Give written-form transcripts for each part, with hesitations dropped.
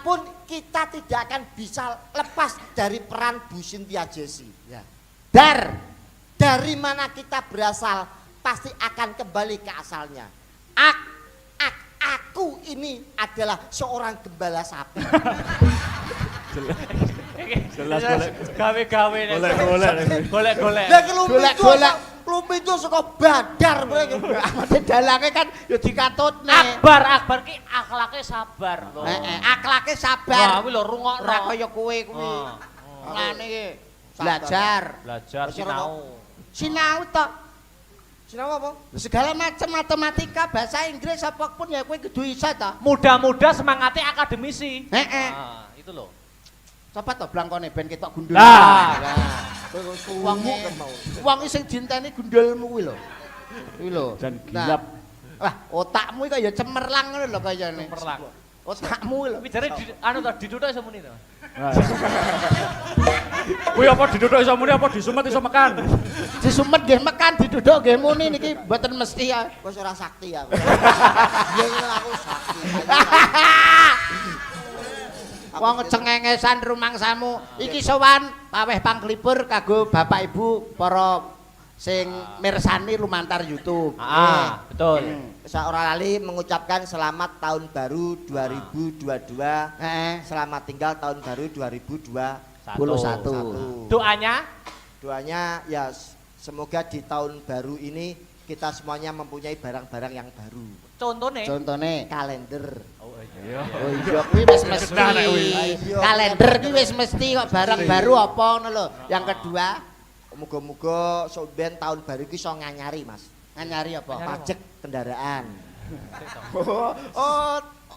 pun kita tidak akan bisa lepas dari peran Bu Cynthia Jessy. Ya. Dari mana kita berasal pasti akan kembali ke asalnya. Aku ini adalah seorang gembala sapi. Jelas gawe-gawe golek-golek. Golek-golek lumit itu suka badar mereka. Dalange kan ya dikatutne. Akbar ki akhlake sabar lho. Akhlake sabar. Wah, kuwi lho rungokno. Ora kaya kowe kuwi. Ngene iki belajar sinau. Sinau to. Sinau apa? Segala macam matematika, bahasa Inggris apapun ya kowe kudu iso to. Muda-muda semangatnya akademisi. Heeh. Itu loh. Coba to blangkone ben ketok gundul. Wong sing dinteni gundulmu kuwi lho. Kuwi lho. Dan gilap. Wah, otakmu iki kaya cemerlang ngono lho kayane. Cemerlang. Otakmu lho. Kuwi jare anu to dituthuk iso muni to. Kuwi apa diduduk iso muni apa disumet iso mekan? Disumet nggih mekan diduduk nggih muni niki mboten mesti ya. Wis ora sakti aku. Iya aku sakti. Wong cengengesan rumangsamu iki sowan paweh panglipur kanggo Bapak Ibu para sing mirsani lumantar YouTube. Betul. Saya ora lali mengucapkan selamat tahun baru 2022. Selamat tinggal tahun baru 2021. Doanya ya semoga di tahun baru ini kita semuanya mempunyai barang-barang yang baru. Contohnya kalender. Oh iya kuwi wis mesti. Kalender kuwi wis mesti kok barang baru apa ngono lho. Yang kedua, muga-muga sampeyan tahun baru iki iso nganyari, Mas. Nganyari apa? Pajak kendaraan.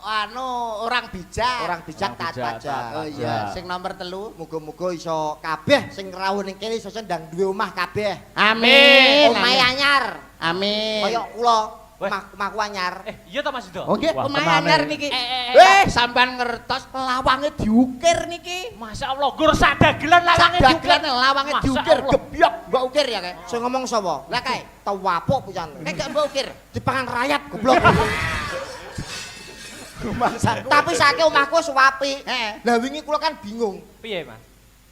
Anu orang bijak taat pajak. Oh iya, sing nomor 3 muga-muga iso kabeh sing rawuh ning kene iso ndang duwe omah kabeh. Amin. Omahe anyar. Amin. Kaya kula omahku anyar. Iya ta Mas Ido? Oh nggih, omahe anyar niki. Sampean ngertos lawange diukir niki. Masyaallah, gur sadagelan lawange diukir. Sadagelan lawange diukir, gebyok mbok ukir ya kae. Sing ngomong sapa? Lah kae, tau wapuk pisan. Kae gak mbok ukir. Dipangan rayap goblok. Tapi saiki omahku wis apik. Lah wingi kula kan bingung. Piye, Mas?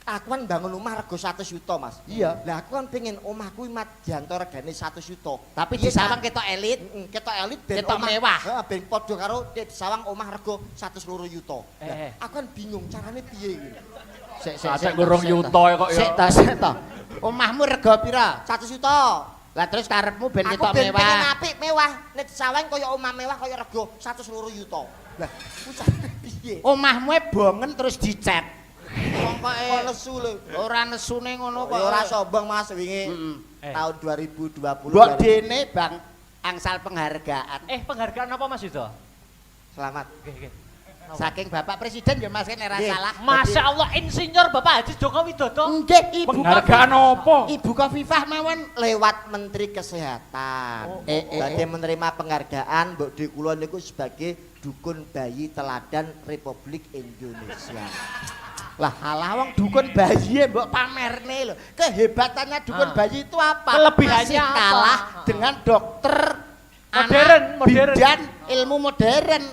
Aku kan bangun omah rego 100 juta, Mas. Iya. Lah aku kan pengen omahku mat diantar regane 100 juta. Tapi disawang ketok elit, ketok elit ben ketok mewah. Heeh, ben padha karo disawang omah rego 102 juta. Aku kan bingung carane piye iki. Sik gurung yuta kok ya. Sik to. Omahmu rego pira? 100 juta. Lah terus karepmu ben ketok mewah. Aku ben pengen mewah. apik mewah. Nek disawang kaya omah mewah kaya rego 102 juta. Lah, ku carane piye? Omahmu bongen terus dicet. Pokoke nesu lho. Ora nesune ngono kok. Ora sombong Mas wingi. Tahun 2020. Mbok dene Bang angsal penghargaan. Penghargaan apa Mas Ido? Selamat. Nggih. Saking Bapak Presiden ya Mas ora salah. Masya Allah Insinyur Bapak Haji Joko Widodo. Nggih, Ibu penghargaan apa? Ibu Khofifah mawon lewat Menteri Kesehatan. Badhe menerima penghargaan Mbok Di kula niku sebagai dukun bayi teladan Republik Indonesia. Lah halah wong dukun bayi mbok pamerne lho. Kehebatannya dukun bayi itu apa? Kelebihannya masih kalah dengan dokter modern. Bidan ilmu modern.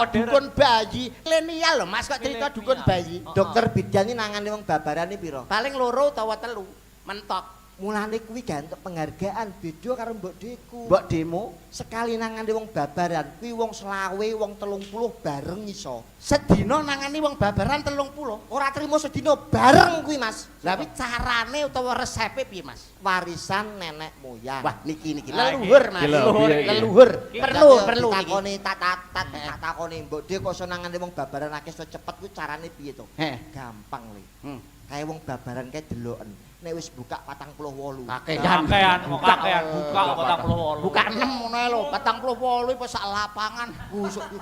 Dukun bayi milenial lho Mas kok cerita dukun bayi. Dokter bidan ini nangani wong babaran iki pira? Paling 2 utawa 3 mentok. Mulane kuwi gak entuk penghargaan beda karo Mbok Deku. Mbok Demo sekali nangani wong babaran kuwi wong 20, wong 30 bareng iso. Sedina nangani wong babaran 30. Ora trimo sedina bareng kuwi Mas. Lah kuwi carane utawa resepe piye Mas? Warisan nenek moyang. Wah niki leluhur Mas. Leluhur. Perlu takoni takoni Mbok Dek kok iso nangani wong babaran akeh iso cepet kuwi carane piye to? Gampang lho. Kae wong babaran kae deloken. Nek wis buka 48. Kakean buka 48. Buka 6 ngono lho, 48 wis sak lapangan.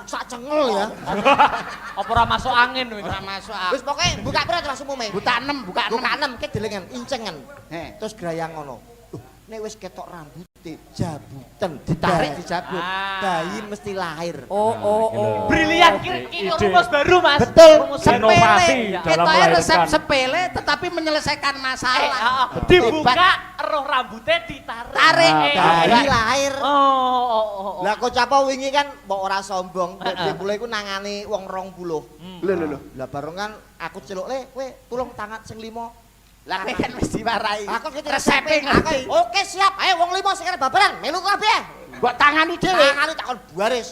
Sak cengel ya. Apa ora masuk angin kuwi? Ora masuk angin. Wis pokoke buka pira terus umume? Buka 6, buka 6 ke delengen incengen. Terus grayang ngono. Nek wis ketok rambute rambutnya jabutan Ditarik Bayi- dijabut. bayi mesti lahir. Oh. Brilian ki rumus baru Mas. Betul, Rumus baru. Inovasi sepele. dalam Kita resep melahirkan. sepele tetapi menyelesaikan masalah. Dibuka roh rambutnya ditarik. Tarik. Bayi lahir. Oh. Lah kok capa wingi kan mbok ora sombong, mbok mulai ku nangani wong 20. Lho. Lah bareng kan aku celuk le, kowe tulung tangan sing 5. Lah kowe kan mesti warai. Aku ngerti resepe ngerti. Oke siap, ayo wong 5 sing arep babaran, melu kabeh. Mbok tangani dhewe. Tangane takon baris.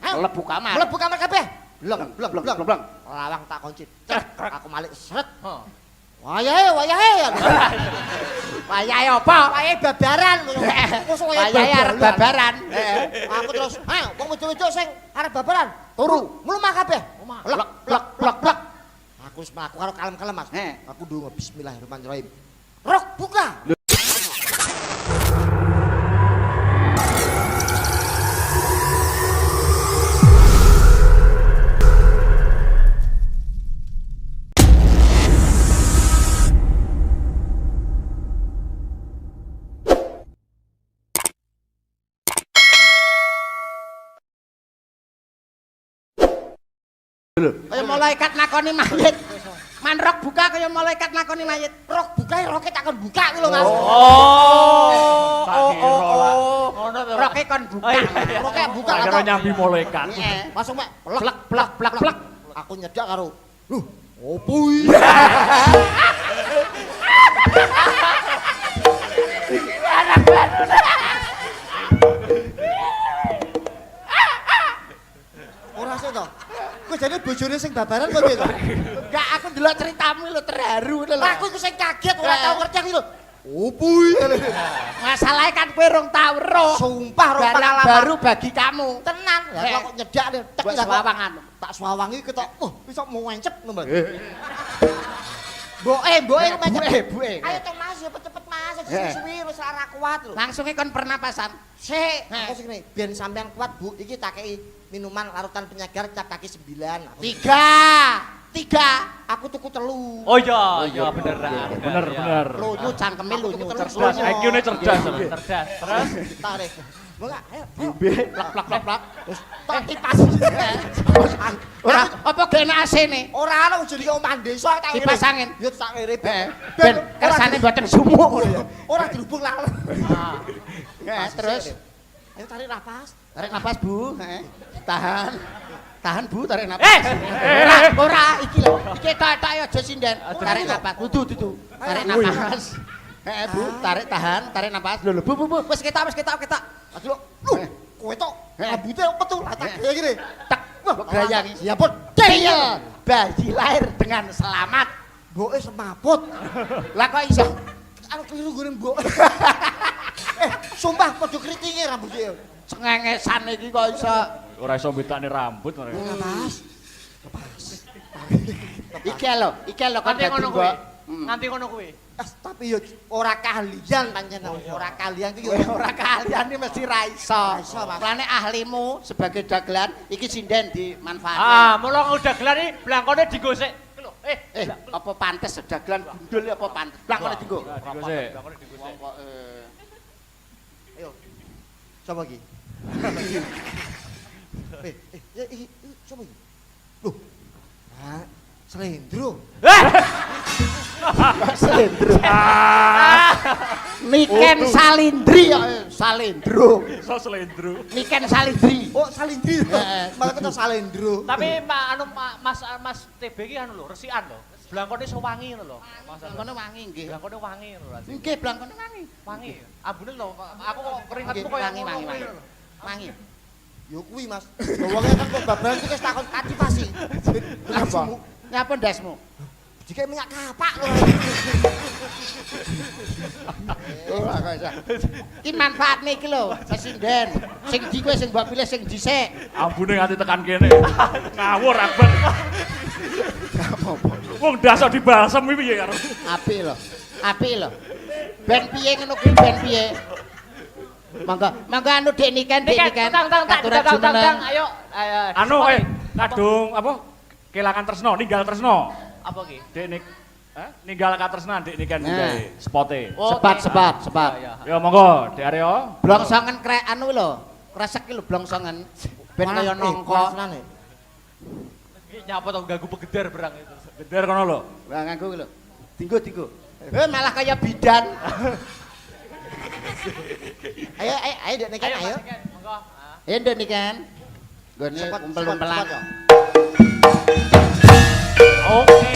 Mlebu kamar. Mlebu kamar kabeh. Bleng. Bleng. Lawang tak kunci. Aku malik sret. Wayahe. Wayahe apa? Wayahe babaran. Wis Wayahe arep babaran. Aku terus, "Ayo, wong wedok-wedok sing arep babaran, turu, mlumah kabeh." Plek. Aku wis mlaku karo kalem-kalem, Mas. Aku ndonga bismillahirrahmanirrahim. Rok buka. Kaya malaikat nakoni mayit. Manrok buka kaya malaikat nakoni mayit. Rok buka, roke takon buka kuwi lho, Mas. Ngono to. Roke kon buka. Roke buka Tak kira nyambi malaikat. Langsung mek Plek. Aku nyedak karo. Loh, opo iki? Ora sih to. Kowe jane bojone sing babaran kok piye to? Enggak, aku ndelok ceritamu lho terharu lho. Aku iku sing kaget ora tau ngerti aku lho. Opo iki? Masalahe kan kowe rong tau weruh. Sumpah ro Barang pengalaman baru bagi kamu. tenan. Lah kok nyedak nek tek Buat lah kok. sewawangan. Tak swawangi ketok. Iso mencep ngono. Mboke mencep. Buke. Ayo to Mas, ya cepet Mas. Suwi wis ora kuat lho. Langsungnya kon pernapasan. Sik, aku sing ngene, ben sampean kuat Bu, iki tak kei minuman larutan penyegar cap kaki 9. Tiga. Aku tuku 3. Oh iya beneran. Bener. Lunyu cangkeme lunyu. Cerdas, IQ-ne cerdas. Cerdas. Terus Tarik. Mbok ayo. Plak. Terus tak kipas. Ora apa gene AC-ne? Ora ana jadi omah desa tak Kipas angin. Yo tak ngirit. Ben kersane mboten sumuk. Ora dirubung lah. Terus Ayo tarik nafas. tarik napas, Bu. Tahan Bu, tarik napas. Ora iki lho. Iki tak aja sinden. Tarik napas. Dudu. Tarik napas. Bu, tarik napas. Lho, Bu. Wis ketok. Aduh, lu kowe tok rambutnya metu lah tak kayak gini. Tak grayangi. Ya pun. Deyel. Bayi lahir dengan selamat. Mboke semaput. Lah kok iso? Aku keliru gone mbok. Sumpah padha kritinge rambutnya. Cengengesan iki kok iso. Ora iso mbetane rambut mereka. Iki lho kan nganti dadi ngono mbok. kuwi. Nganti ngono kuwi. Tapi yo ora kalian panjenengan, ora kalian iki yo Ora kalian iki mesti ra iso. iso, Mas. Mulane ahlimu sebagai dagelan iki sinden dimanfaatkan. Mula udah gelar iki blangkone digosek. Iki lho. Apa pantes dagelan gundul apa pantes? Blangkone dienggo. Digosek. Blangkone digosek. Ayo. Coba iki. Iki coba iki. Loh. Nah, Slendro. Slendro. Niken Salindri Salendro. Iso slendro. Niken Salindri. Oh, Salindri. Malah kita Salendro. Tapi Mas TB iki anu lho, resikan lho. Blangkone iso wangi ngono lho. Mas Blangkone wangi nggih. blangkone wangi ngono lho. Nggih, blangkone wangi. Wangi. Ambune lho, aku kok keringetku Nggih, koyo wangi. Wangi. Yo kuwi Mas. Wonge kan kok babaran iki wis takon katipasi. Apa? Nyapa ndasmu? Dike minyak kapak lho. Ora kok iso. Iki manfaatne iki lho, sinden. Sing ndi kowe sing mbok pilih sing dhisik. Ambune nganti tekan kene. Ngawur abet. Wong dasar dibalsem iki piye karo. Apik lho. Ben piye ngono kuwi ben piye? Mangga anu Dek Niken. Tang, ayo. Anu kadung apa? Kelangan tresno, ninggal tresno. Apa ki? Dek Ninggal katresnan dik niken gawe spote. Sepat. Iya. Ya monggo, Dik Aryo. Blongsongen krek anu lho. Kresek iki lho blongsongen. Ben kaya nangka. Iki nyapa to ganggu pegedar berang itu. Geder kono lho. Lah nganggo lho. Dinggo. Malah kaya bidan. Ayo Dek Niken ayo. Monggo. Ya ndek niken. Nggone umpel-umpelan. Oke.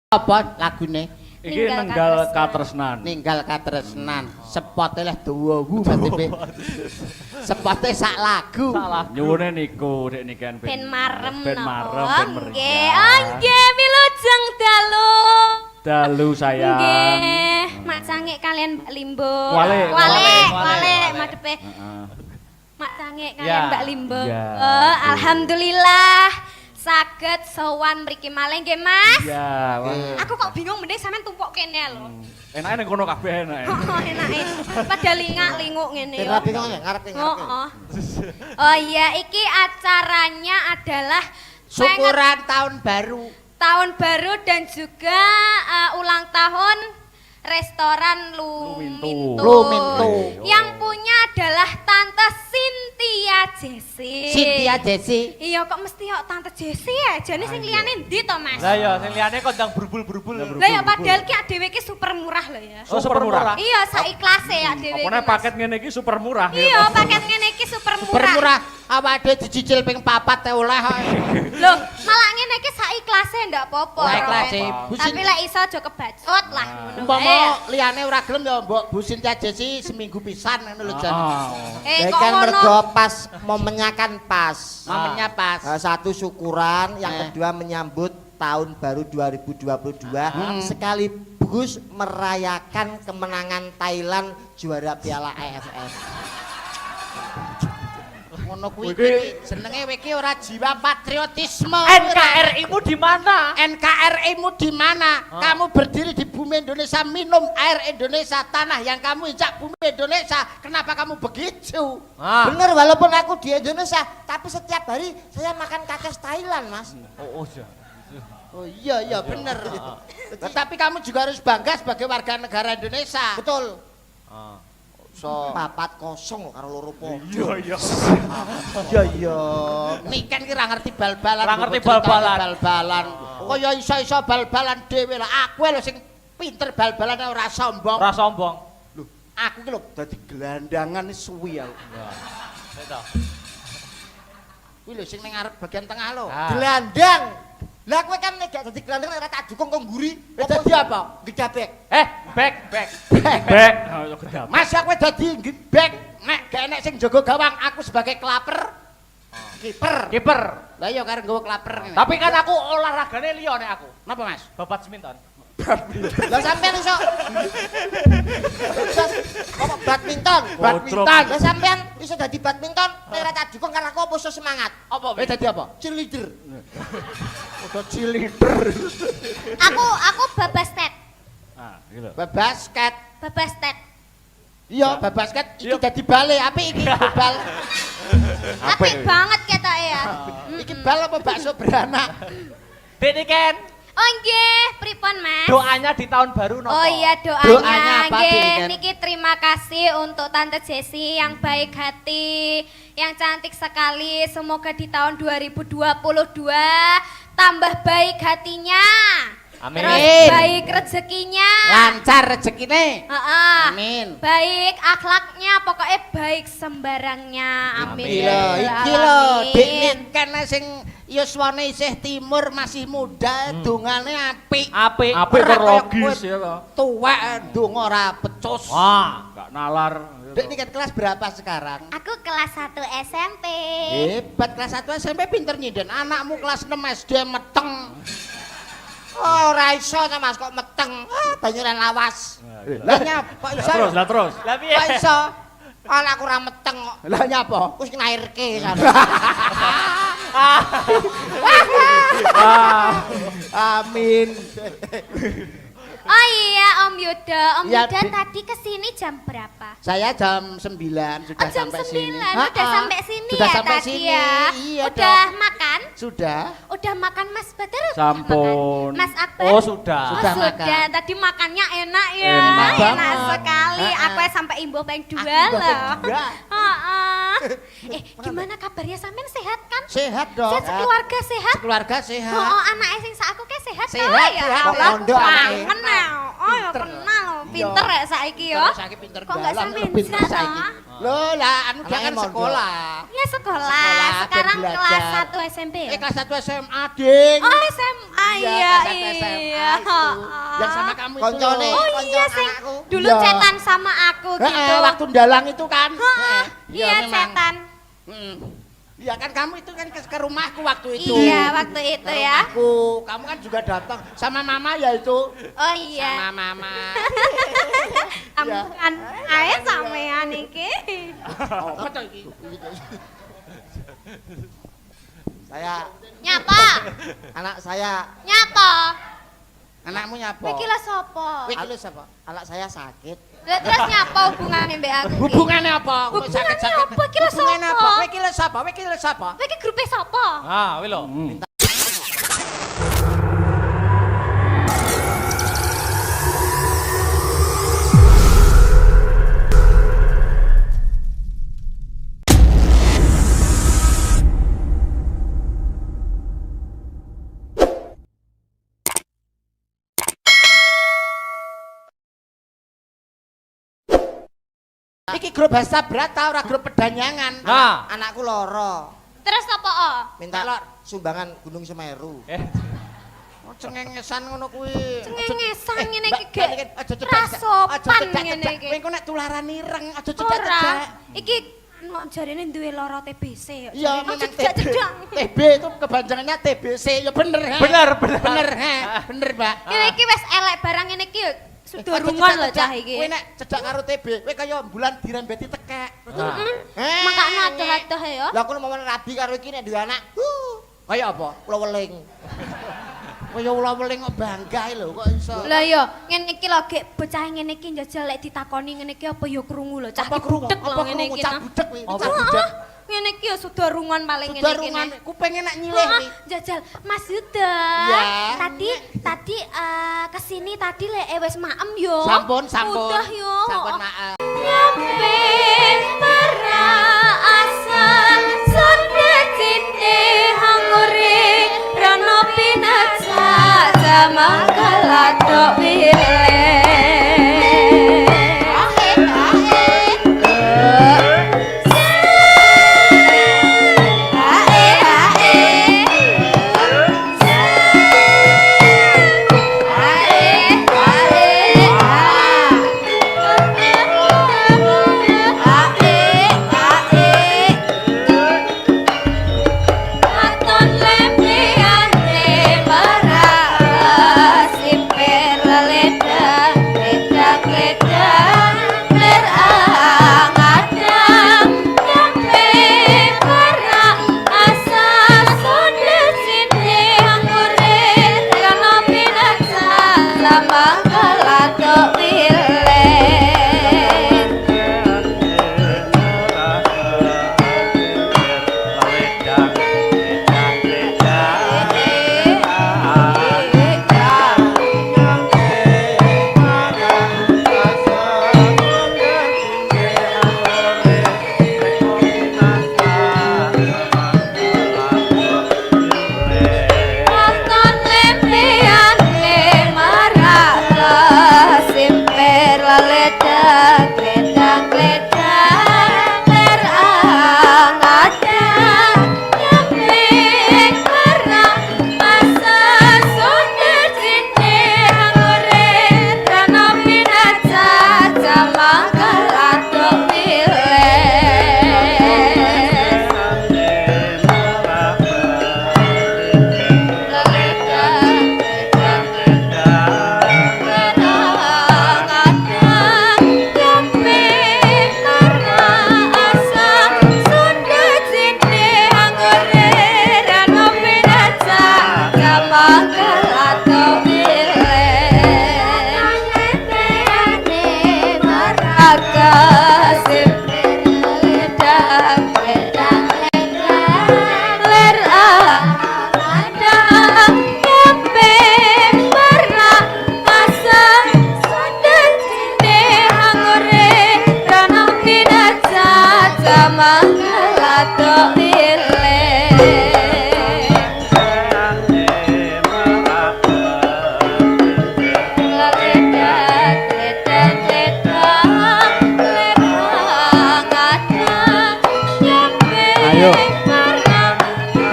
Apa lagune? Iki nenggal katresnan. Ninggal katresnan. Sepote leh dawa berarti pe. Sepote sak lagu. Nyuwune niku Dik Niken Ben marem ben napa? marem ben meriah. Nggih, nggih milujeng dalu. Dalu sayang. Nggih, Mak Cangik kalian Mbak Limbo. Wale. Madepe. Heeh. Mak Cangik Ya. kalian Mbak Limbo. Ya. Alhamdulillah saged sowan mriki malih nggih, Mas. Iya, Aku kok bingung mending sampean tumpuk kene lho. enake ning kono kabeh enake. Oh, enake. Padahal lingak-linguk ngene yo. Rapi kok ngarep Oh, oh iya, iki acaranya adalah Syukuran tahun baru. tahun baru dan juga ulang tahun restoran Luminto. Luminto. Yang punya adalah Tante Cynthia Jesse. Cynthia Jesse. Iya kok mesti kok Tante Jesse ya? Jane sing liyane ndi to, Mas? Lah ya, sing liyane kok ndang berbul-berbul. Lah ya padahal ki dhewe ki super murah lho ya. Oh, super murah. Iya, saiklase ya dhewe. Apane paket ngene iki super murah. Iya, paket ngene iki super murah. Bermurah. Awake dicicil ping 4 oleh kok. Loh, malah ngene iki saiklase ndak apa-apa. Lah iklase. Tapi lek iso aja kebacut lah ngono. Umpama wae. liyane ora gelem ya mbok Bu Cynthia Jesse seminggu pisan ngono lho Jan. Eh Ya kok kan ngono? mergo pas momennya kan pas. Momennya pas. Satu syukuran, yang Eh. kedua menyambut tahun baru 2022 sekaligus bagus merayakan kemenangan Thailand juara Piala AFF. Ngono kuwi jenenge kowe iki ora jiwa patriotisme. NKRI-mu di mana? NKRI-mu di mana? Kamu berdiri di bumi Indonesia, minum air Indonesia, tanah yang kamu injak bumi Indonesia. Kenapa kamu begitu? Bener, walaupun aku di Indonesia, tapi setiap hari saya makan kakek Thailand, Mas. Oh iya bener. Tetapi kamu juga harus bangga sebagai warga negara Indonesia. Betul. So 4-0 karo loro podo. Iya. iya. Niken ki ora ngerti bal-balan. Ora ngerti bal-balan. Bal-balan. Kaya iso-iso bal-balan dhewe lah. Aku lho sing pinter bal-balan ora sombong. Ora sombong. Lho, aku ki lho dadi gelandangan suwi aku. Beto. Kuwi lho sing ning ngarep bagian tengah lho. Gelandang. Lah kowe kan nek gak dadi gelandang ora tak dukung kok mburi. Dadi apa? Gedabek. Back. Back. Mas aku dadi back. Nek gak enek sing jaga gawang, aku sebagai klaper. Kiper. Lah iya karo nggawa klaper ngene. Tapi kan aku olahragane liya nek aku. Napa Mas? Babat seminton. Lah sampean iso. Badminton. Badminton. Lah sampean iso dadi badminton, nek ora tak dukung karena aku apa iso semangat. Apa? Kowe dadi apa? Cheerleader. Udah cheerleader. Aku babasket. Ah, gitu. Babasket. Babasket. Iya, babasket iki dadi bale, apik iki bal. Apik banget ketoke ya. Iki bal apa bakso beranak? Dek Niken, Oh nggih, pripun Mas? doanya di tahun baru nopo? Oh iya Doanya doanya apa, nggih. Dik? Niki terima kasih untuk Tante Jessi yang baik hati, yang cantik sekali. Semoga di tahun 2022 tambah baik hatinya. Amin. Terus baik rezekinya. Lancar rezekine. Heeh. Amin. Baik akhlaknya, pokoknya baik sembarangnya. Amin. Amin. Ya Lho, Rabbal iki lho, Alamin. Dik Niken sing yuswane isih timur masih muda, dongane apik. Apik. Apik Ora kaya logis kowe ya toh. Tuwek donga ora pecus. Wah, Gak nalar. Dik Niken kelas berapa sekarang? Aku kelas 1 SMP. Hebat, kelas 1 SMP pinter nyinden. Anakmu kelas 6 SD meteng. Oh, ora iso ta Mas kok meteng. Banyuran lawas. Lah nyapa iso? Lah terus. lah piye? Kok iso? Anakku ora meteng kok. Lah nyapa? Wis nglairke kan. Amin. Oh iya Om Yuda, Ya, Yuda Dik. tadi kesini jam berapa? Saya jam 9 sudah Oh, jam sampai 9, sini. udah Ha-ha. sampai sini Sudah ya sampai tadi sini. ya? Iya Udah dong. makan? Sudah. Udah makan Mas Badar? Sampun. Makan. Mas Akbar? Oh, sudah. Sudah Sudah. makan. Tadi makannya enak ya. Enak banget. sekali. Ha-ha. Aku sampai imbuh peng dua Aku imbuh peng loh. dua. Ha-ha. Gimana kabarnya sampean sehat kan? Sehat dong. Sehat sekeluarga sehat? Keluarga sehat. Oh, anaknya sing sak aku ke sehat Sehat, toh, ya sehat. Allah. Kok pondok anake? Kenal. Oh, ya Pinter. kenal. Pinter Iya. ya saiki ya. Terus saiki pinter Kok nggak dalan, sampean pinter bisa, saiki. toh? Loh lah, anu dia Anaknya kan mondok. sekolah. Ya sekolah. Sekolah, Sekarang belajar. kelas 1 SMP ya? Kelas 1 SMA, Ding. Oh, SMA Iya, iya. kelas 1 SMA Iya. itu. Yang sama kamu itu. Koncone. loh. Oh iya Konco sing anakku. dulu Iya. cetan sama aku gitu. Waktu dalang itu kan. Heeh, iya memang. cetan. Iya kan kamu itu kan ke rumahku waktu itu. Iya waktu itu Ke ya. rumahku. Kamu kan juga datang sama mama ya itu. Oh iya. Sama mama. Ampunan ae sampean iki. Oh, betul iki. Saya Nyapa? anak saya Nyapa? Anakmu nyapa? Kowe iki lho sapa? Kowe iki lho sapa? anak saya sakit. Lah terus nyapa hubungane mbek aku iki? Hubungannya apa? Kok Hubungannya sakit-sakit? apa? Iki lho Hubungannya sapa? apa? Kowe iki lho sapa? Kowe iki lho sapa? Kowe iki grupe sapa? Ah, kuwi lho. Iki grup bahasa berat ta ora grup pedanyangan. Nah, Anakku loro. Terus apa o? Minta Lor. sumbangan Gunung Semeru. Oh, cengengesan ngono kuwi. Cengengesan ngene Mbak, iki gek Mbak, aja rasopan cedak-cedak. ngene iki. Kowe engko nek tularan ireng, aja Ora. cedak-cedak. Iki jarene duwe lara TBC. Iya, memang cedang. TB itu kepanjangannya TBC. Ya bener, he. Bener. Bener, he. Bener, Mbak. Iki wis elek barang ngene iki yo sudah rungon lho cah iki. Kowe nek cedak karo TB, kowe kaya bulan dirembeti tekek. Makane adoh-adoh ya. Lah aku mau rabi karo iki nek duwe anak. Kaya apa? Kula weling. Kaya ula weling kok bangga lho kok iso. Lah yo ngene iki lho gek bocah ngene iki njajal lek ditakoni ngene iki apa yo krungu lho cah budek lho ngene iki. Cah budek kuwi, Apa? cah budek. Ngene iki yo sudah rungon paling ngene iki. Sudah rungan, kupenge nak nyilih iki. Jajal Mas Yuda. Ya. Tadi kesini tadi lek wis maem yo. Sampun. Udah yo. Sampun maaf. Nyampe para asal sonde cinde hangure rano pinaca sama kaladok wile.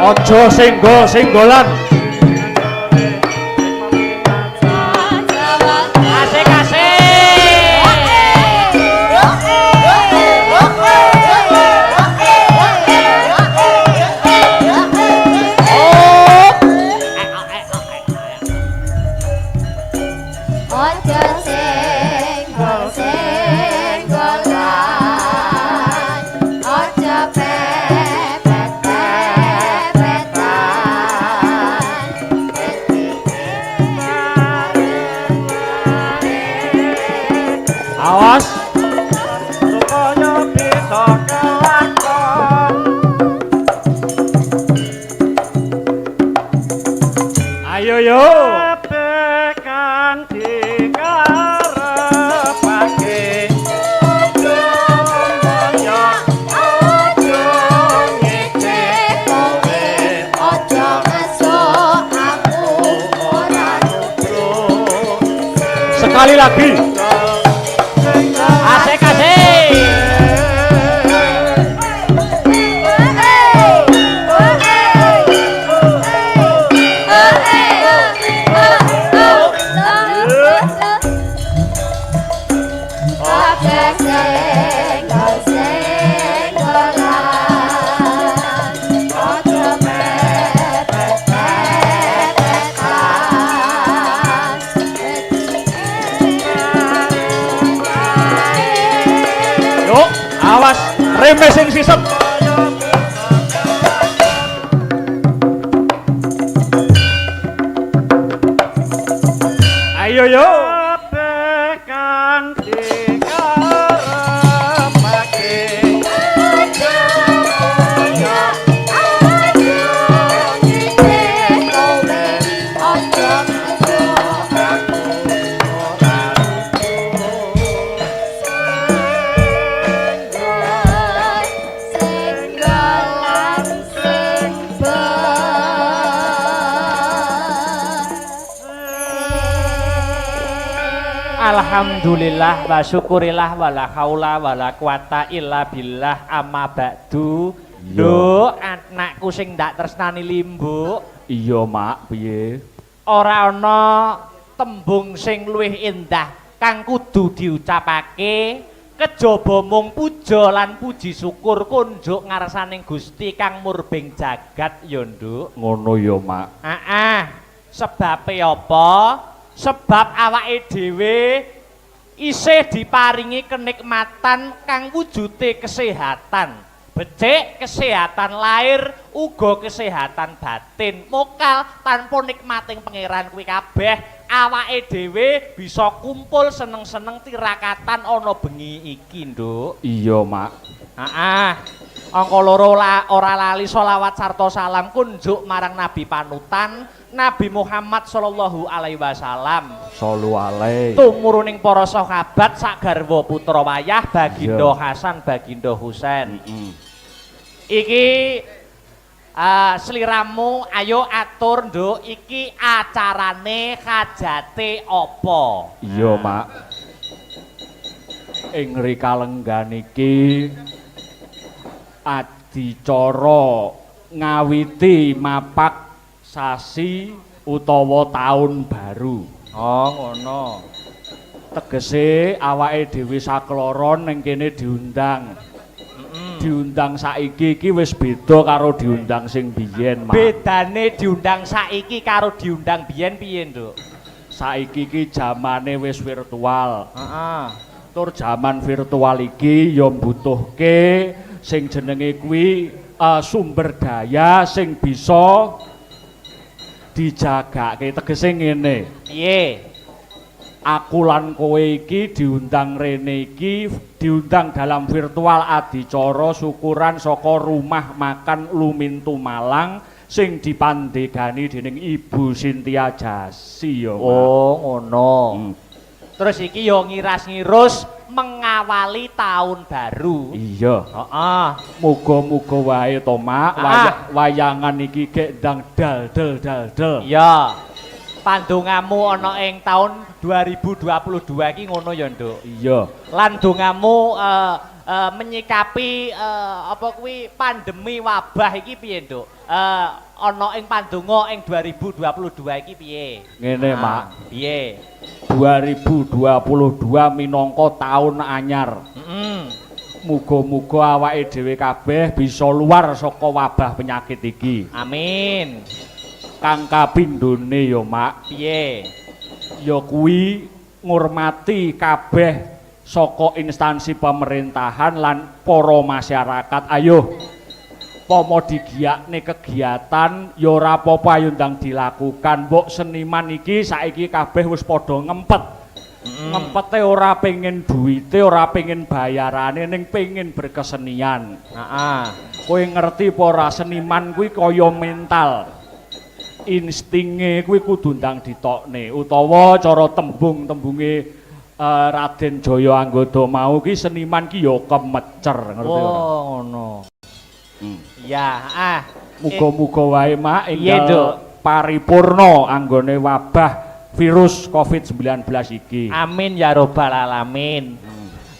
Ojo singgolan. Awas supaya bisa kelakon. Ayo yo tekan dikarepake ojo moyo ojo ngecek kowe ojo ngesuk aku ora nubruk. Sekali lagi. Awas reme sing sisep. Ayo yo. Tekan dikarepake aja kaya aja ngite kowe aja ngeso aku ora Senggalan Alhamdulillah wa syukurillah wala haula wala quwata illa billah amma ba'du. Nduk, anakku sing ndak tresnani limbuk. Iya, Mak, piye? Ora ana tembung sing luwih endah kang kudu diucapake kejaba mung puja lan puji syukur kunjuk ngarsaning Gusti kang murbing jagat ya, Nduk. Ngono ya, Mak. Sebabe apa? Sebab awake dhewe isih diparingi kenikmatan kang wujude kesehatan. Becik kesehatan lahir uga kesehatan batin. Mokal tanpa nikmating pangeran kuwi kabeh awake dhewe bisa kumpul seneng-seneng tirakatan ana bengi iki, Nduk. Iya, Mak. Angka loro ora lali sholawat sarta salam kunjuk marang Nabi panutan Nabi Muhammad sallallahu alaihi wasallam. Sallu alaihi. Tumuruning para sahabat sak garwa putra wayah Baginda Hasan Baginda Husain. Iki sliramu ayo atur, Nduk, iki acarane hajate apa? Iya, Mak. Ing rikalenggan iki adicara ngawiti mapak sasi utawa taun baru. Oh, ngono. Tegese awake dhewe sakloron ning kene diundang. Diundang saiki iki wis beda karo diundang sing biyen, Mak. Bedane diundang saiki karo diundang biyen piye, Nduk? Saiki iki jamane wis virtual. Heeh. Tur jaman virtual iki ya mbutuhke sing jenenge kuwi sumber daya sing bisa dijagake. Tegese ngene. Piye? Aku lan kowe iki diundang rene iki diundang dalam virtual adicara syukuran saka Rumah Makan Lumintu Malang sing dipandegani dening Ibu Sintia Jasi ya. Oh, ngono. Terus iki yo ngiras-ngirus mengawali tahun baru. Iya. Heeh. Muga-muga wae to, Mak. Wayangan iki gek ndang dal-del. Iya. Pandongamu ana ing tahun 2022 iki ngono ya, Nduk. Iya. Lan dongamu menyikapi apa kuwi pandemi wabah iki piye, Nduk? Ana ing pandonga ing 2022 iki piye? Ngene, Mak. Piye? 2022 minangka taun anyar. Muga-muga awake dhewe kabeh bisa luar saka wabah penyakit iki. Amin. Kang kapindhone ya, Mak. Piye? Ya kuwi ngurmati kabeh saka instansi pemerintahan lan para masyarakat. Ayo pomo digiyakne kegiatan ya ora apa-apa ayo ndang dilakukan. Mbok seniman iki saiki kabeh wis padha ngempet. Ngempete ora pengen duwite, ora pengen bayarane, ning pengen berkesenian. Kowe ngerti apa ora seniman kuwi kaya mental. Instinge kuwi kudu ndang ditokne utawa cara tembung-tembunge Raden Jaya Anggada mau ki seniman ki ya kemecer, ngerti ora? Oh, ngono. Ya, muga-muga wae, Mak, iya, enggal paripurna anggone wabah virus COVID-19 iki. Amin ya robbal alamin.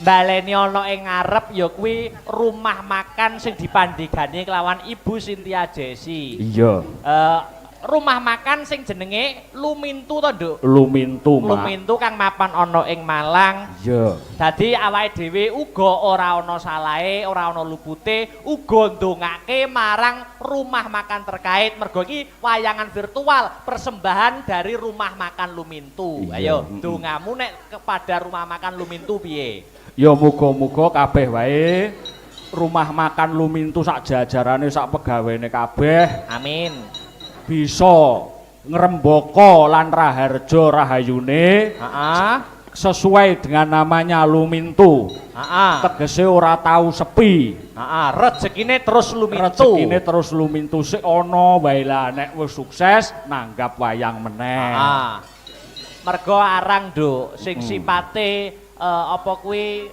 Baleni ana ing ngarep ya kuwi rumah makan sing dipandhegani kelawan Ibu Sintia Jesi. Iya. Rumah makan sing jenenge Lumintu to, Nduk? Lumintu, Mak. Lumintu kang mapan ana ing Malang. Iya. Dadi awake dhewe uga ora ana salahe, ora ana lupute, uga ndongake marang rumah makan terkait. Mergo iki wayangan virtual, persembahan dari Rumah Makan Lumintu. Iya. Ayo, dongamu nek kepada Rumah Makan Lumintu piye? Ya muga-muga kabeh wae rumah makan Lumintu sak jajarane sak pegawene kabeh Amin. bisa ngrembaka lan raharja rahayune Heeh. sesuai dengan namanya Lumintu. Heeh. Tegese ora tahu sepi. Heeh, rezekine terus lumintu. Rezekine terus lumintu sik ana wae lah nek wis sukses nanggap wayang meneh. Heeh. Mergo arang, Nduk, sing sipate apa kuwi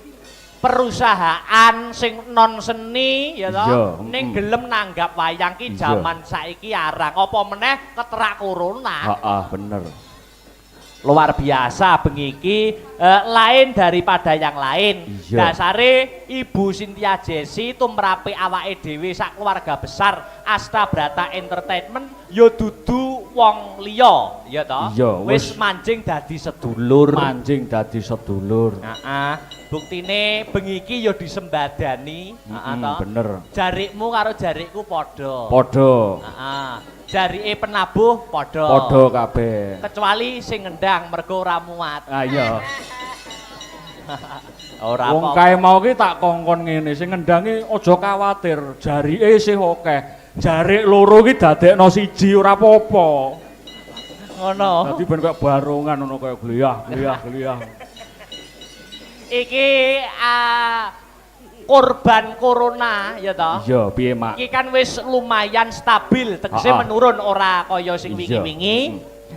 perusahaan sing non seni ya Iya, toh ning gelem nanggap wayang ki jaman saiki arang. Apa meneh keterak corona. Heeh, bener. Luar biasa bengi iki lain daripada yang lain. Iya. Dasare Ibu Cynthia Jessi tumrape awake dhewe sak keluarga besar Asta Brata Entertainment ya dudu wong liya ya toh. Iya, Wis manjing dadi sedulur. Manjing dadi sedulur. Heeh. Buktine bengi iki ya disembadani, heeh toh. Bener. Jarikmu karo jarikku padha. Padha. Heeh. Jarike penabuh padha. Padha kabeh. Kecuali sing ngendang mergo ora muat. Ah iya. Ora Wong apa. kae mau ki tak kongkon ngene, sing ngendangi aja kuwatir, jarike isih akeh. Jarik loro ki dadekno siji ora apa-apa. Ngono. Dadi ben kok barongan ngono kaya gliyah. Iki korban corona ya toh. Iya, piye, Mak? Iki kan wis lumayan stabil, tegese Ah, ah. menurun ora kaya sing Iya. wingi-wingi.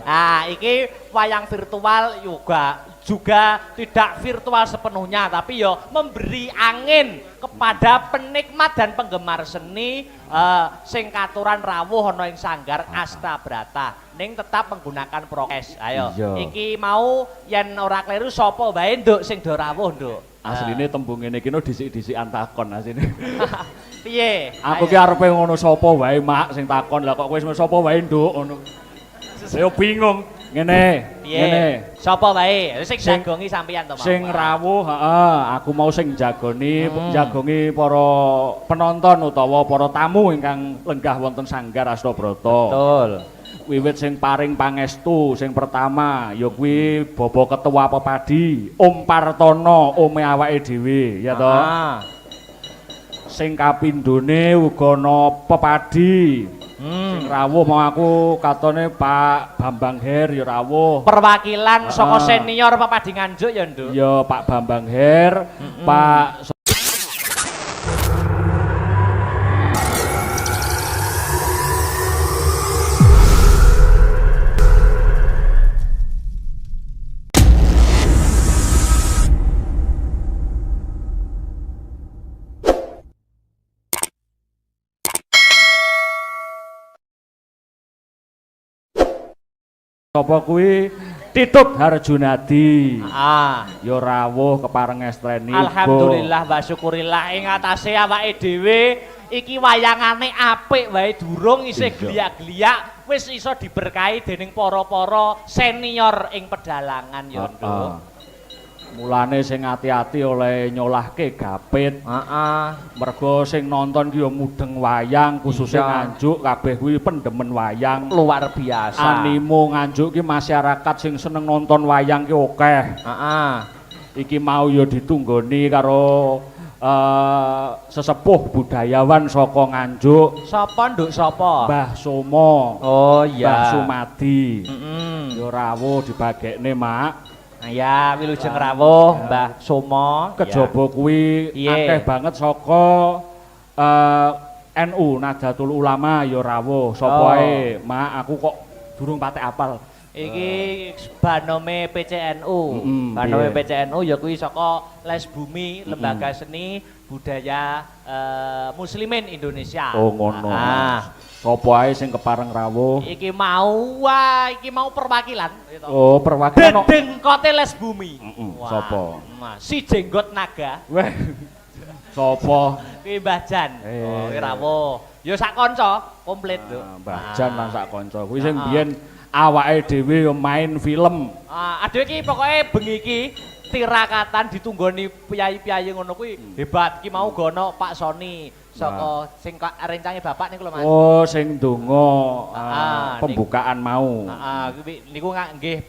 Ah, iki wayang virtual juga tidak virtual sepenuhnya tapi ya memberi angin kepada penikmat dan penggemar seni sing katuran rawuh ana ing sanggar Asta Brata ning tetap menggunakan prokes. Ayo, Iya. iki mau yen ora kleru sapa wae Nduk sing do rawuh Nduk. Asline tembung ngene iki no dhisik-dhisikan takon asline. Piye? Aku ki arepe ngono sapa wae, Mak, sing takon. Lah kok kowe wis sapa wae, Nduk, ngono. Saya bingung. Ngene, Piye? ngene. Sapa wae? Sing Sing- jagongi sampeyan to, Mas. Sing rawuh, heeh, aku mau sing jagongi para penonton utawa para tamu ingkang lenggah wonten sanggar Asta Brata. Betul. Wiwit sing paring pangestu sing pertama ya kuwi Bapak Ketua Pepadi, Om Partono, ome awake dhewe, ya toh. Ah. Sing kapindhone uga ana Pepadi. Sing rawuh mau aku katone Pak Bambang Her ya rawuh. Perwakilan saka Ah. senior Pepadi Nganjuk ya, Nduk. Ya Pak Bambang Her, Pak sapa kuwi Titut Harjunadi. Ah. Ya rawuh kepareng estreni uga. Alhamdulillah wa syukurillah ing atase awake dhewe iki wayangane apik wae durung isih Iya. gliak-gliak wis iso diberkahi dening para-para senior ing pedalangan ya, Nduk. Mulane sing ati-ati oleh nyolahke gapit. Heeh. Mergo sing nonton ki ya mudeng wayang, khususnya Iya. Nganjuk kabeh kuwi pendemen wayang. Luar biasa. Animo Nganjuk ki masyarakat sing seneng nonton wayang ki akeh. Heeh. Iki mau ya ditunggoni karo sesepuh budayawan saka Nganjuk, Sapa, Nduk, sapa? Mbah Somo, Oh Mbah iya. Sumadi. Heeh. Ya rawuh dibagekne, Mak. Ya, wilujeng rawuh Mbah Somo. Kejaba kuwi Iya. akeh banget saka NU Nahdlatul Ulama ya rawuh. Sapa Oh. ae, Mak, aku kok durung patek apal. Iki Banome PCNU. Banome piye? PCNU ya kuwi saka Les Bumi, Lembaga Seni Budaya Muslimin Indonesia. Oh ngono. Ah, Sapa ae sing kepareng rawuh. iki mau perwakilan gitu. Oh, perwakilan no. Dedengkote Les Bumi. Wah, sapa? Si Jenggot Naga. Weh. Sapa? Kuwi Mbah Jan. Oh, kuwi rawuh. Ya sak kanca komplit, Nduk. Mbah Jan lan sak kanca. Kuwi sing Ah. biyen awake dhewe yo main film. Aduh iki pokoke bengi iki tirakatan ditunggoni piyayi-piyayi ngono kuwi hebat. Iki mau gono Pak Soni saka sing rencange bapak niku lho Mas. Oh, sing donga pembukaan mau. Heeh, niku nggih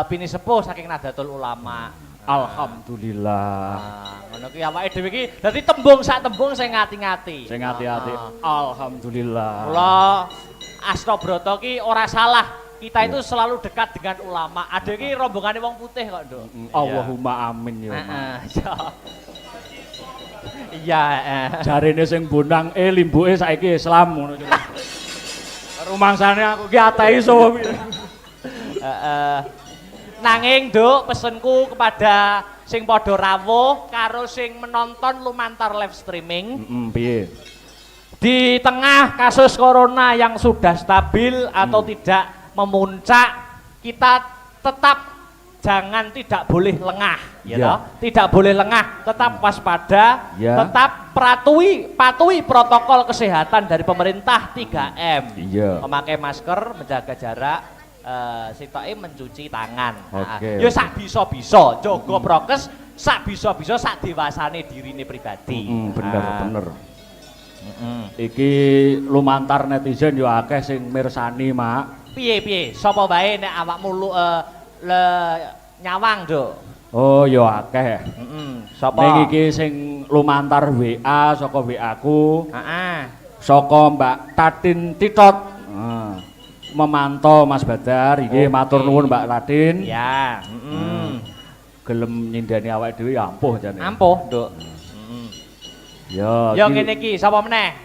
bini sepuh saking Nahdlatul Ulama. Alhamdulillah. ngono ki awake dhewe iki dadi tembung sak tembung sing ngati-ngati. Sing hati-hati. Alhamdulillah. Kula Astabrata ki ora salah. Kita itu selalu dekat dengan ulama. Ada ki rombongane wong putih kok, Nduk. Allahumma amin ya. Mak. Iya, Jarene sing bonang limbuke saiki Islam ngono. Rumangsane aku ki ateis apa piye? Nanging Nduk pesenku kepada sing padha rawuh karo sing menonton lumantar live streaming. Piye? Di tengah kasus corona yang sudah stabil atau tidak memuncak, kita tetap tidak boleh lengah, ya toh? Tidak boleh lengah, tetap waspada, tetap patuhi protokol kesehatan dari pemerintah 3M. Memakai masker, menjaga jarak, sitoke mencuci tangan. Yo sak bisa-bisa, jaga prokes, sak bisa-bisa sak dewasane dirine pribadi. Bener. Iki lumantar netizen yo akeh sing mirsani, Mak. Piye? Sapa wae nek awakmu nyawang, Nduk? Oh, ya akeh. Sapa? Ning iki sing lumantar WA saka WA-ku. Heeh. Saka Mbak Tatin Titot. Memantau Mas Badar, iki matur nuwun Mbak Tatin. Ya, Gelem nyindani awake dhewe ya ampuh jane. Ampuh, Nduk. Ya, ngene iki sapa meneh?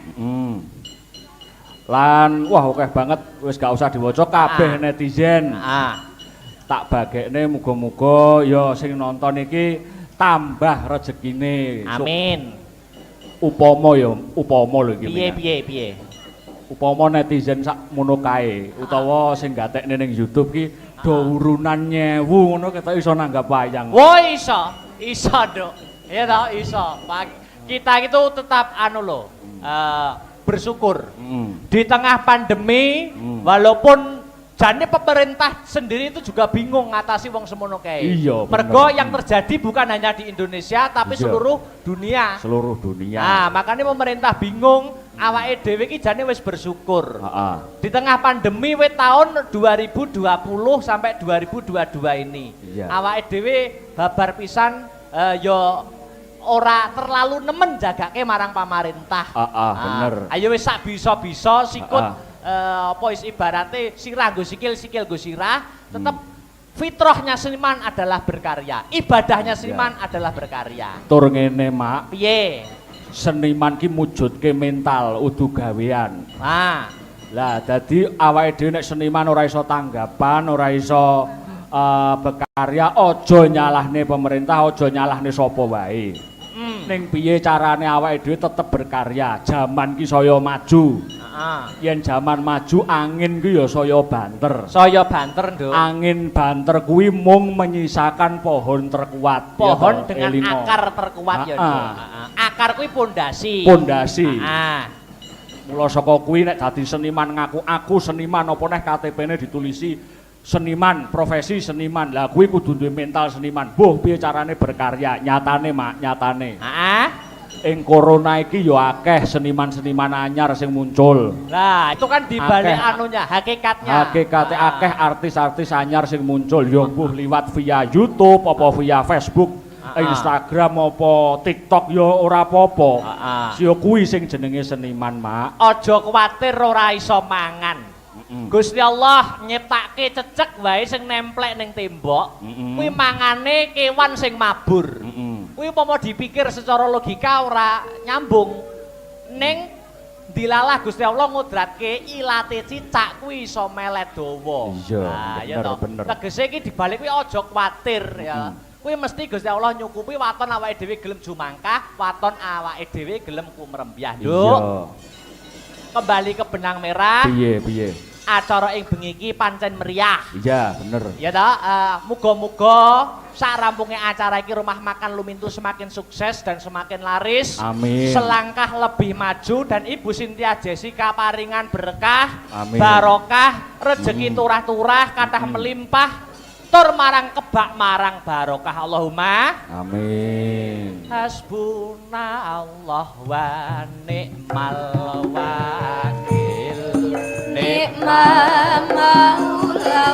Lan wah akeh banget wis gak usah diwaca kabeh netizen. Tak bagekne muga-muga ya sing nonton iki tambah rezekine. Amin. Upama lho iki. Piye? Upama netizen sak mono kae utawa sing gatekne ning YouTube ki do urunan 1000 ngono ketok iso nanggap wayang. Wo iso, Nduk. Ya toh iso. Kita itu tetap bersyukur. Di tengah pandemi, walaupun jane pemerintah sendiri itu juga bingung ngatasi wong semono kae. Iya, mergo yang terjadi bukan hanya di Indonesia tapi seluruh dunia. Seluruh dunia. Nah, makanya pemerintah bingung, awake dhewe iki jane wis bersyukur. Di tengah pandemi tahun 2020 sampai 2022 ini. Awake dhewe babar pisan yo ora terlalu nemen jagake marang pemerintah. Bener. Ayo wis sak bisa-bisa sikut apa ibarate sirah nggo sikil nggo sirah, tetep fitrahnya seniman adalah berkarya. Ibadahnya seniman adalah berkarya. Tur ngene, Mak. Piye? Seniman ki mujudke mental udu gawean. Lah dadi awake dhewe nek seniman ora iso tanggapan, ora iso berkarya, aja nyalahne pemerintah, aja nyalahne sapa wae. Ning piye carane awake dhewe tetep berkarya? Zaman ki saya maju. Yen zaman maju angin ki ya saya banter. Saya banter, Nduk. Angin banter kuwi mung menyisakan pohon terkuat. Pohon dengan akar terkuat ya, Nduk. Akar kuwi pondasi. Mula saka kuwi nek dadi seniman ngaku aku seniman apa neh KTP-ne ditulisi seniman, profesi seniman. Lah kuwi kudu duwe mental seniman. Mbuh piye carane berkarya? Nyatane, Mak, nyatane. Ing corona iki ya akeh seniman-seniman anyar sing muncul. Lah, itu kan dibalik anunya, hakikatnya. Hakikate akeh artis-artis anyar sing muncul ya mbuh liwat via YouTube apa via Facebook, Instagram apa TikTok ya ora apa-apa. Sia kuwi sing jenenge seniman, Mak. Aja kuwatir ora iso mangan. Gusti Allah nyiptake cecek wae sing nemplek ning tembok, kuwi mangane kewan sing mabur. Kuwi umpama dipikir secara logika ora nyambung. Ning dilalah Gusti Allah ngudratke ilate cicak kuwi iso melet dawa. Iya, bener. Tegese iki dibalik kuwi aja kuwatir ya. Kuwi mesti Gusti Allah nyukupi waton awake dhewe gelem jumangkah, waton awake dhewe gelem kumrembyah, Nduk. Kembali ke benang merah. Piye? Acara ing bengi iki pancen meriah. Iya, bener. Ya toh, muga-muga sak rampunge acara iki Rumah Makan Lumintu semakin sukses dan semakin laris. Amin. Selangkah lebih maju dan Ibu Cynthia Jessica paringan berkah, amin. Barokah, rezeki turah-turah, kathah melimpah, tur marang kebak marang barokah. Allahumma amin. Hasbunallah wa ni'mal wakil. Nikmat maula